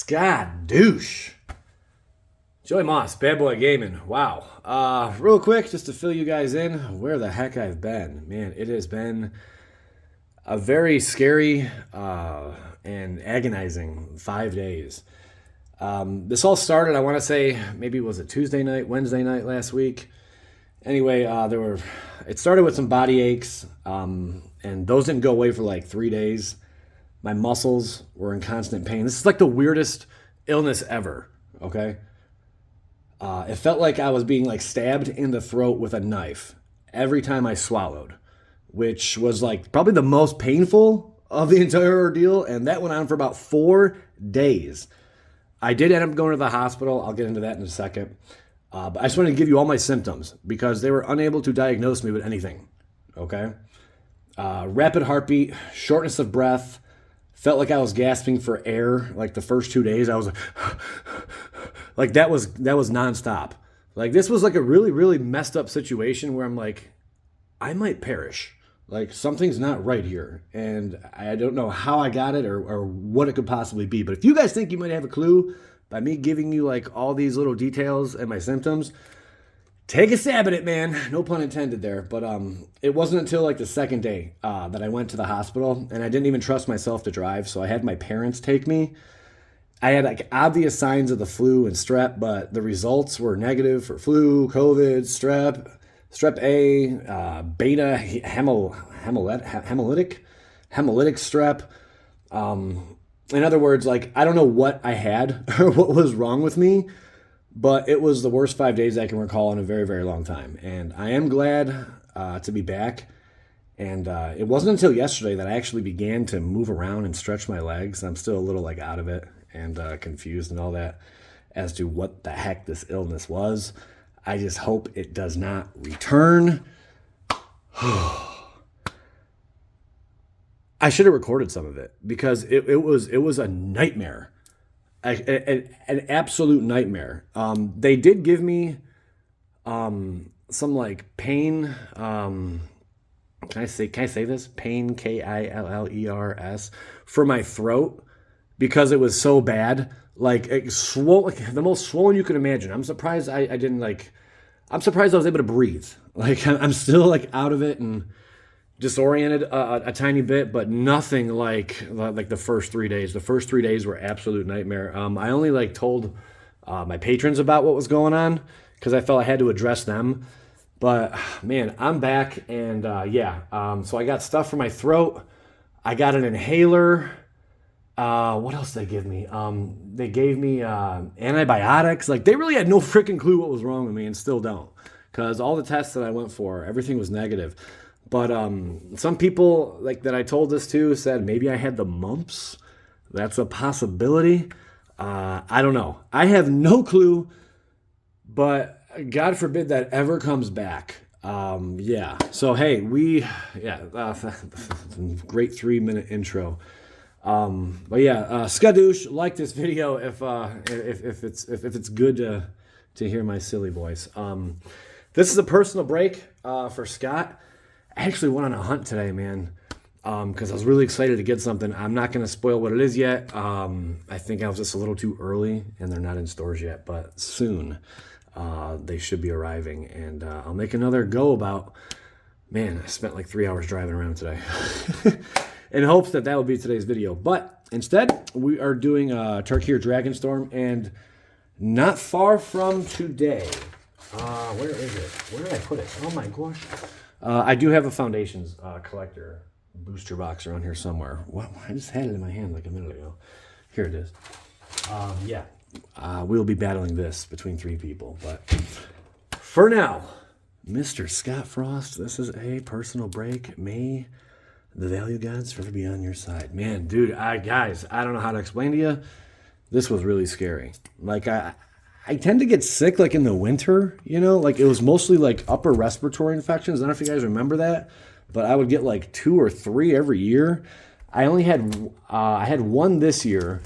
Scott douche. Joey Moss, Bad Boy Gaming. Wow. Real quick, just to fill you guys in, where the heck I've been. Man, it has been a very scary and agonizing 5 days. This all started, I want to say, maybe was it Tuesday night, Wednesday night last week. Anyway, it started with some body aches, and those didn't go away for like 3 days. My muscles were in constant pain. This is like the weirdest illness ever, okay? It felt like I was being like stabbed in the throat with a knife every time I swallowed, which was like probably the most painful of the entire ordeal, and that went on for about 4 days. I did end up going to the hospital. I'll get into that in a second. But I just wanted to give you all my symptoms because they were unable to diagnose me with anything, okay? Rapid heartbeat, shortness of breath, felt like I was gasping for air. Like the first 2 days, I was like that was nonstop. Like this was like a really, really messed up situation where I'm like, I might perish. Like something's not right here. And I don't know how I got it or what it could possibly be. But if you guys think you might have a clue by me giving you like all these little details and my symptoms, take a stab at it, man. No pun intended there. But it wasn't until like the second day that I went to the hospital, and I didn't even trust myself to drive. So I had my parents take me. I had like obvious signs of the flu and strep, but the results were negative for flu, COVID, strep A, beta hemolytic strep. In other words, like I don't know what I had or what was wrong with me, but it was the worst 5 days I can recall in a very, very long time. And I am glad to be back. And it wasn't until yesterday that I actually began to move around and stretch my legs. I'm still a little like out of it and confused and all that as to what the heck this illness was. I just hope it does not return. I should have recorded some of it because it was a nightmare. An absolute nightmare. They did give me some like pain. Can I say this? Pain, Killers, for my throat because it was so bad. Like it swole, like the most swollen you could imagine. I'm surprised I didn't like. I'm surprised I was able to breathe. Like I'm still like out of it and disoriented a tiny bit, but nothing like the first 3 days. The first 3 days were absolute nightmare. I only like told my patrons about what was going on because I felt I had to address them. But man, I'm back and so I got stuff for my throat. I got an inhaler. What else did they give me? They gave me antibiotics. Like they really had no freaking clue what was wrong with me and still don't, because all the tests that I went for, everything was negative. But some people like that I told this to said maybe I had the mumps. That's a possibility. I don't know. I have no clue, but God forbid that ever comes back. So hey, great 3-minute intro. Skadoosh, like this video if it's good to hear my silly voice. This is a personal break for Scott. I actually went on a hunt today, man, because I was really excited to get something. I'm not going to spoil what it is yet. I think I was just a little too early, and they're not in stores yet, but soon they should be arriving, and I'll make another go about. Man, I spent like 3 hours driving around today in hopes that will be today's video. But instead, we are doing Tarkir Dragonstorm, and not far from today. Where is it? Where did I put it? Oh my gosh. I do have a Foundations collector booster box around here somewhere. Wow, I just had it in my hand like a minute ago. Here it is. We'll be battling this between 3 people. But for now, Mr. Scott Frost, this is a personal break. May the value gods forever be on your side. Man, dude, guys, I don't know how to explain to you. This was really scary. Like, I tend to get sick like in the winter, like it was mostly like upper respiratory infections. I don't know if you guys remember that, but I would get like 2 or 3 every year. I had one this year,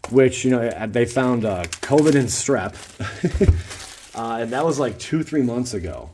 which, they found COVID and strep. And that was like 2-3 months ago.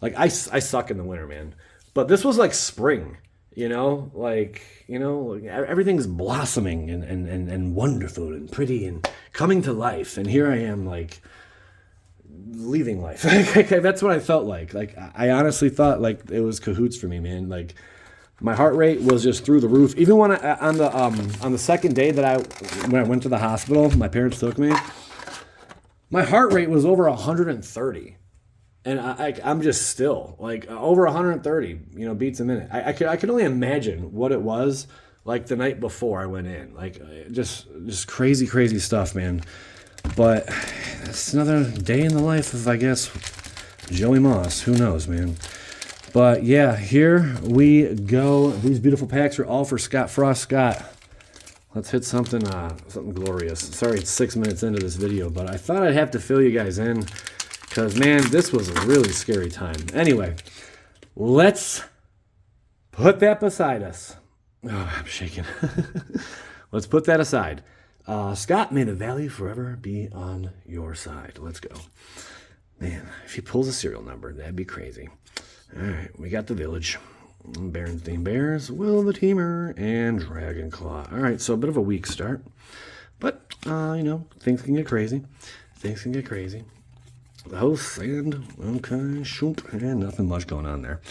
Like I suck in the winter, man. But this was like spring. You know, like, everything's blossoming and wonderful and pretty and coming to life. And here I am, like, leaving life. That's what I felt like. Like, I honestly thought, like, it was cahoots for me, man. Like, my heart rate was just through the roof. Even when on the second day when I went to the hospital, my parents took me, my heart rate was over 130. And I'm just still like over 130, beats a minute. I could only imagine what it was like the night before I went in. Like just crazy, crazy stuff, man. But it's another day in the life of, I guess, Joey Moss. Who knows, man? But yeah, here we go. These beautiful packs are all for Scott Frost. Scott, let's hit something glorious. Sorry, it's 6 minutes into this video, but I thought I'd have to fill you guys in. Because, man, this was a really scary time. Anyway, let's put that beside us. Oh, I'm shaking. Let's put that aside. Scott, may the value forever be on your side. Let's go. Man, if he pulls a serial number, that'd be crazy. All right, we got the Village. Berenstain Bears, Will the Teamer, and Dragonclaw. All right, so a bit of a weak start. But, things can get crazy. The host, and okay, shoop, and nothing much going on there.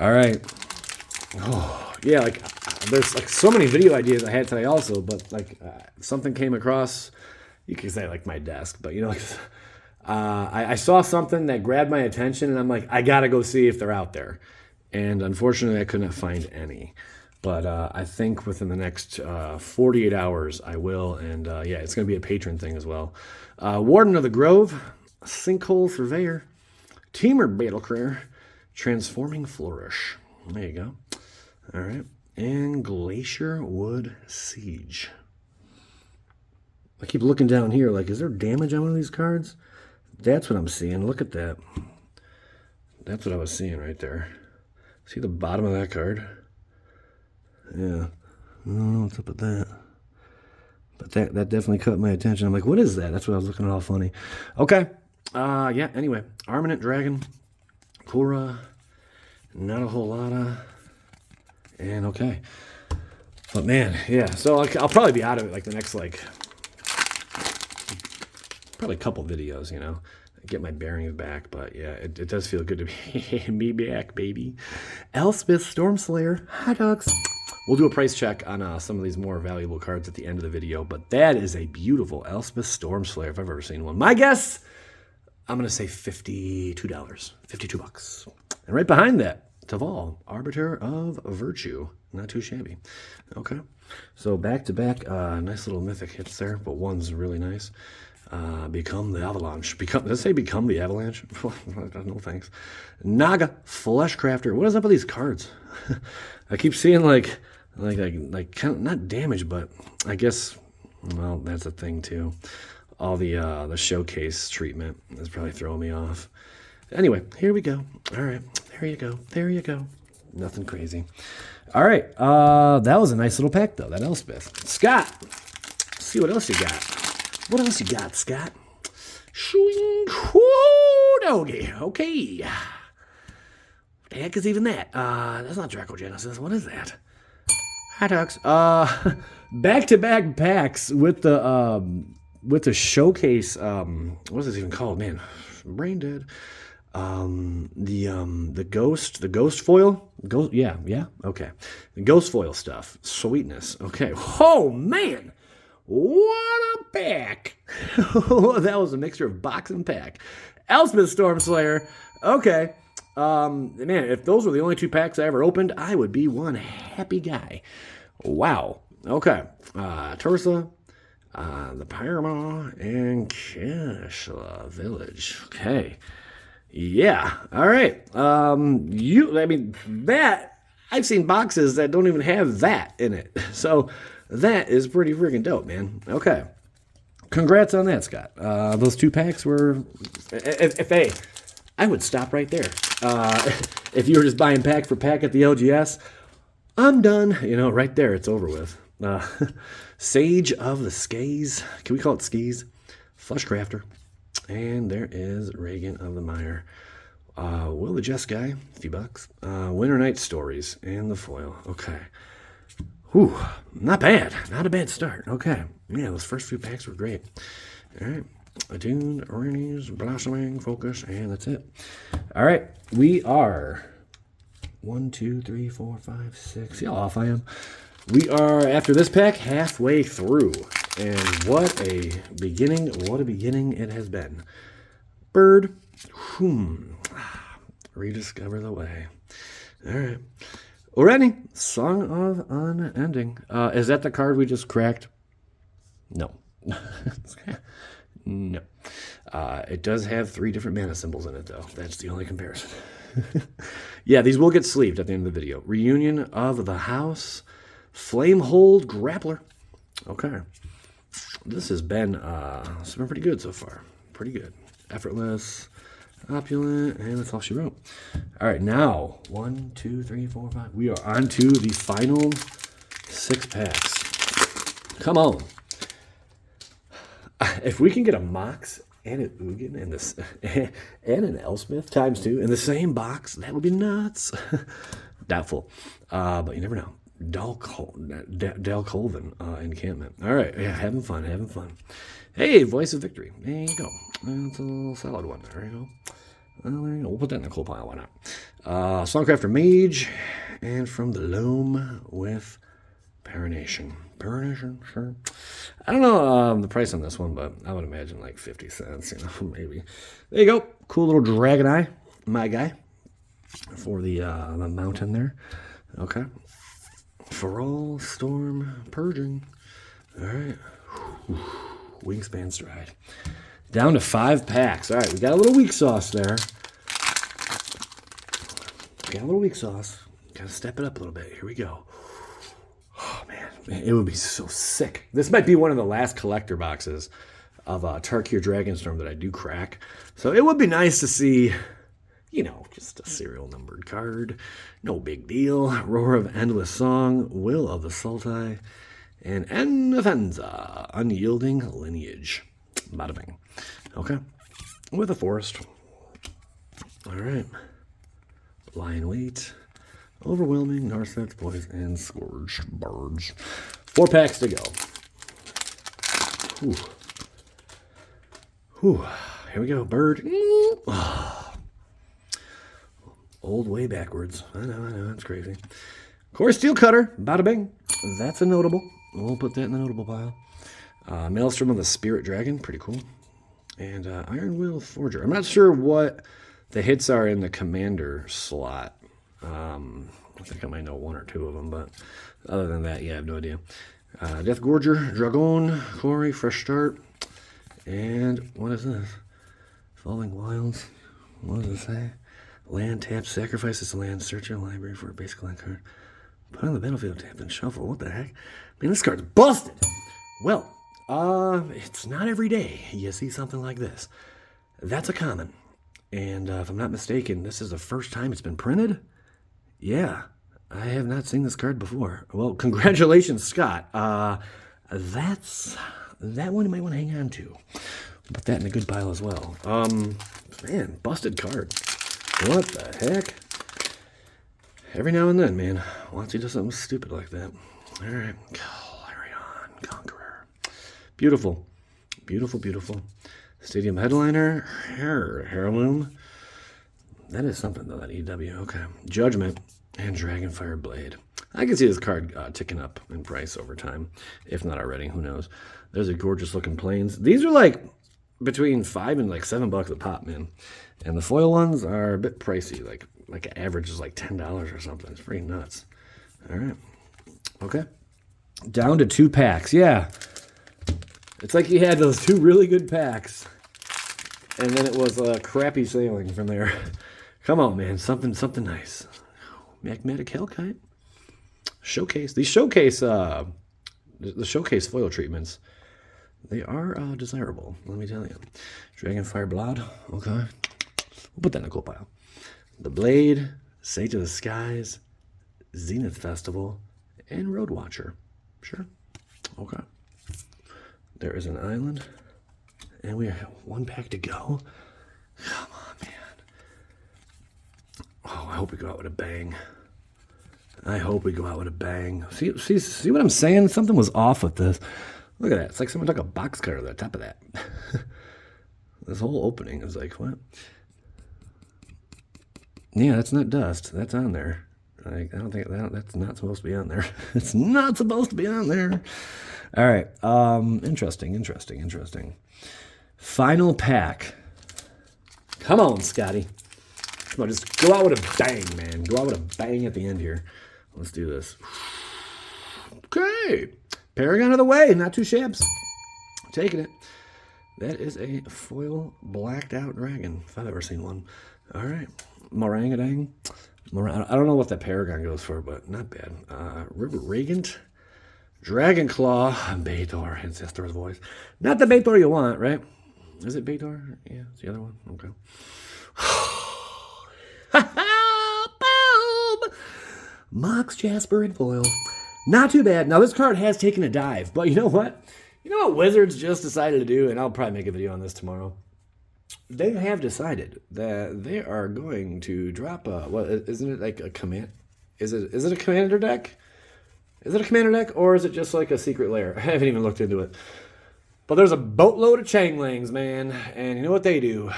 All right. Oh, yeah, like, there's, like, so many video ideas I had today also, but, like, something came across, you could say, like, my desk, but, I saw something that grabbed my attention, and I'm like, I gotta go see if they're out there. And, unfortunately, I couldn't find any. But I think within the next 48 hours, I will, and, yeah, it's gonna be a patron thing as well. Warden of the Grove, Sinkhole Surveyor, Teamer Battlecry, Transforming Flourish. There you go. All right. And Glacier Wood Siege. I keep looking down here like, is there damage on one of these cards? That's what I'm seeing. Look at that. That's what I was seeing right there. See the bottom of that card? Yeah. I don't know what's up with that. But that definitely caught my attention. I'm like, what is that? That's what I was looking at, all funny. Okay. Yeah, anyway. Armament Dragon. Kura. Not a whole lot of... And okay. But man, yeah. So I'll probably be out of it like the next, probably a couple videos, Get my bearings back. But yeah, it does feel good to be me back, baby. Elspeth Stormslayer. Hot dogs. We'll do a price check on some of these more valuable cards at the end of the video, but that is a beautiful Elspeth Stormslayer if I've ever seen one. My guess, I'm going to say $52. $52. And right behind that, Taval, Arbiter of Virtue. Not too shabby. Okay. So back-to-back, nice little mythic hits there, but one's really nice. Become the Avalanche. Does it say Become the Avalanche? No thanks. Naga, Fleshcrafter. What is up with these cards? I keep seeing like kind of not damage, but I guess, well, that's a thing too. All the showcase treatment is probably throwing me off. Anyway, here we go. All right, there you go. Nothing crazy. All right, that was a nice little pack though. That Elspeth. Scott, let's see what else you got. What else you got, Scott? Shooing, doggy. Okay. What the heck is even that? That's not Dracogenesis. What is that? Hot dogs. Back-to-back packs with the showcase. What is this even called? Man, brain dead. The ghost foil. Yeah. Okay. The ghost foil stuff. Sweetness. Okay. Oh man, what a pack! That was a mixture of box and pack. Elspeth Stormslayer. Okay. Man, if those were the only two packs I ever opened, I would be one happy guy. Wow. Okay. Tursa, the Pyrama, and Keshla Village. Okay. Yeah. All right. That, I've seen boxes that don't even have that in it. So that is pretty freaking dope, man. Okay. Congrats on that, Scott. Those two packs were, if I would stop right there. If you were just buying pack for pack at the LGS, I'm done. Right there, it's over with. Sage of the Skays. Can we call it Skis? Fleshcrafter. And there is Reagan of the Mire. Will the Just Guy, a few bucks. Winter Night Stories and the foil. Okay. Whew, not bad. Not a bad start. Okay. Yeah, those first few packs were great. All right. Attuned, Ernie's, Blossoming, Focus, and that's it. All right. We are 1, 2, 3, 4, 5, 6. See how off I am? We are, after this pack, halfway through. And what a beginning it has been. Bird. Rediscover the way. All right. Already, Song of Unending. Is that the card we just cracked? No. No. It does have 3 different mana symbols in it, though. That's the only comparison. Yeah, these will get sleeved at the end of the video. Reunion of the House. Flamehold Grappler. Okay. This has been pretty good so far. Pretty good. Effortless, opulent, and that's all she wrote. All right, now 1, 2, 3, 4, 5. We are on to the final 6 packs. Come on. If we can get a Mox and an Ugin and this and an Elspeth times 2 in the same box, that would be nuts. Doubtful, but you never know. Del Colvin encampment. All right, yeah, having fun. Hey, Voice of Victory. There you go. That's a little solid one. There you go. Well, there you go. We'll put that in the coal pile. Why not? Songcrafter Mage, and from the Loam with Parination. Parination, sure. I don't know the price on this one, but I would imagine like 50 cents, maybe. There you go. Cool little Dragon Eye, my guy, for the mountain there. Okay. For all Storm Purging. All right. Wingspan Stride. Down to 5 packs. All right, we got a little weak sauce there. Got to step it up a little bit. Here we go. Oh, man. It would be so sick. This might be one of the last collector boxes of Tarkir Dragonstorm that I do crack. So it would be nice to see, just a serial numbered card. No big deal. Roar of Endless Song. Will of the Sultai. And Enfenza, Unyielding Lineage. Bada bing. Okay. With a Forest. All right. Lion Weight. Overwhelming, Narset's Poise, and Scourged Birds. 4 packs to go. Whew. Here we go. Bird. Old way backwards. I know. That's crazy. Core Steel Cutter. Bada bing. That's a notable. We'll put that in the notable pile. Maelstrom of the Spirit Dragon, pretty cool. And Iron Will Forger. I'm not sure what the hits are in the Commander slot. I think I might know 1 or 2 of them, but other than that, yeah, I have no idea. Death Gorger, Dragon, Quarry, Fresh Start. And what is this? Falling Wilds. What does it say? Land tap, sacrifices the land, search your library for a basic land card. Put on the battlefield, tap, and shuffle. What the heck? This card's busted. Well, it's not every day you see something like this. That's a common. And if I'm not mistaken, this is the first time it's been printed? Yeah, I have not seen this card before. Well, congratulations, Scott. That one you might want to hang on to. Put that in a good pile as well. Man, busted card. What the heck? Every now and then, man, wants you to do something stupid like that. All right. Clarion Conqueror. Beautiful. Stadium Headliner. Heirloom. That is something, though, that EW. Okay. Judgment and Dragonfire Blade. I can see this card ticking up in price over time. If not already, who knows. There's a gorgeous-looking Plains. These are like between $5 and like $7 a pop, man. And the foil ones are a bit pricey. Like average is like $10 or something. It's pretty nuts. All right. Okay. Down to 2 packs. Yeah. It's like you had those 2 really good packs. And then it was crappy sailing from there. Come on, man. Something nice. Magmatic Hellkite. Showcase. These showcase, the showcase foil treatments, they are desirable. Let me tell you. Dragonfire Blood. Okay. We'll put that in a cool pile. The Blade, Sage of the Skies, Zenith Festival, and Road Watcher. Sure. Okay. There is an island, and we have 1 pack to go. Come on, man. I hope we go out with a bang. I hope we go out with a bang. See what I'm saying? Something was off with this. Look at that. It's like someone took a box cutter to the top of that. This whole opening is like, what? Yeah, that's not dust. That's on there. I don't think that's not supposed to be on there. It's not supposed to be on there. All right. Interesting. Final pack. Come on, Scotty. Come on, just go out with a bang, man. Go out with a bang at the end here. Let's do this. Okay. Paragon of the way. Not two shabs. Taking it. That is a foil blacked out dragon, if I've ever seen one. All right. Morangadang. I don't know what that Paragon goes for, but not bad. River Regent. Dragon Claw. Baitor. Ancestor's Voice. Not the Baitor you want, right? Is it Baitor? Yeah, it's the other one. Okay. Boom! Mox Jasper in foil. Not too bad. Now, this card has taken a dive, but you know what? You know what Wizards just decided to do? And I'll probably make a video on this tomorrow. They have decided that they are going to drop a... Well, isn't it like a command? Is it a commander deck? Is it a commander deck, or is it just like a secret lair? I haven't even looked into it. But there's a boatload of Changelings, man. And you know what they do?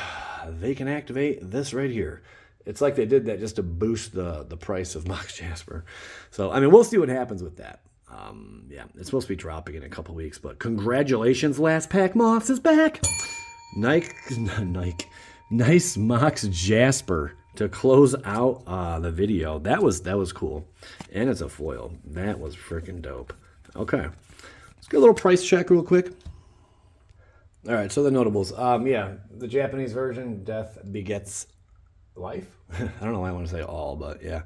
They can activate this right here. It's like they did that just to boost the price of Mox Jasper. So, I mean, we'll see what happens with that. Yeah, it's supposed to be dropping in a couple weeks, but congratulations, Last Pack Moths is back. Nice Mox Jasper to close out the video. That was cool, and it's a foil. That was freaking dope. Okay, let's get a little price check real quick. All right, so the notables. Yeah, the Japanese version, Death Begets Life. I don't know why I want to say all, but yeah.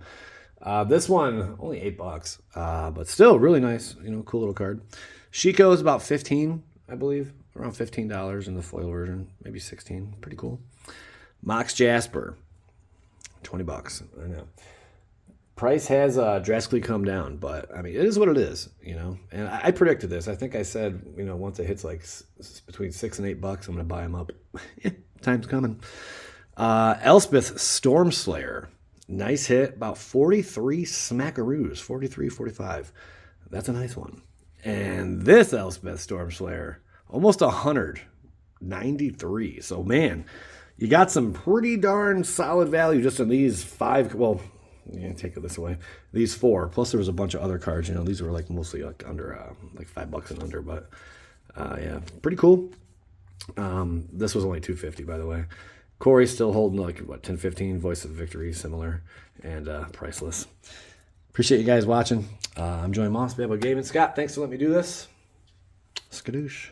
This one, only $8, but still really nice. You know, cool little card. Shiko is about 15, I believe. Around $15 in the foil version. Maybe 16. Pretty cool. Mox Jasper, $20. I know. Price has drastically come down, but I mean, it is what it is, you know. And I predicted this. I think I said, you know, once it hits like between $6 and $8, I'm going to buy them up. Time's coming. Elspeth Stormslayer. Nice hit. About 43 smackaroos. 43, 45. That's a nice one. And this Elspeth Stormslayer, almost 100. 93. So, man, you got some pretty darn solid value just in these 5. Well, yeah, take this away. These 4. Plus, there was a bunch of other cards. You know, these were like mostly like under like $5 and under. But yeah, pretty cool. This was only $250, by the way. Corey's still holding like what, 10-15. Voice of Victory, similar and priceless. Appreciate you guys watching. I'm Joey Moss, Bad Boy Gaming. Scott, thanks for letting me do this. Skadoosh.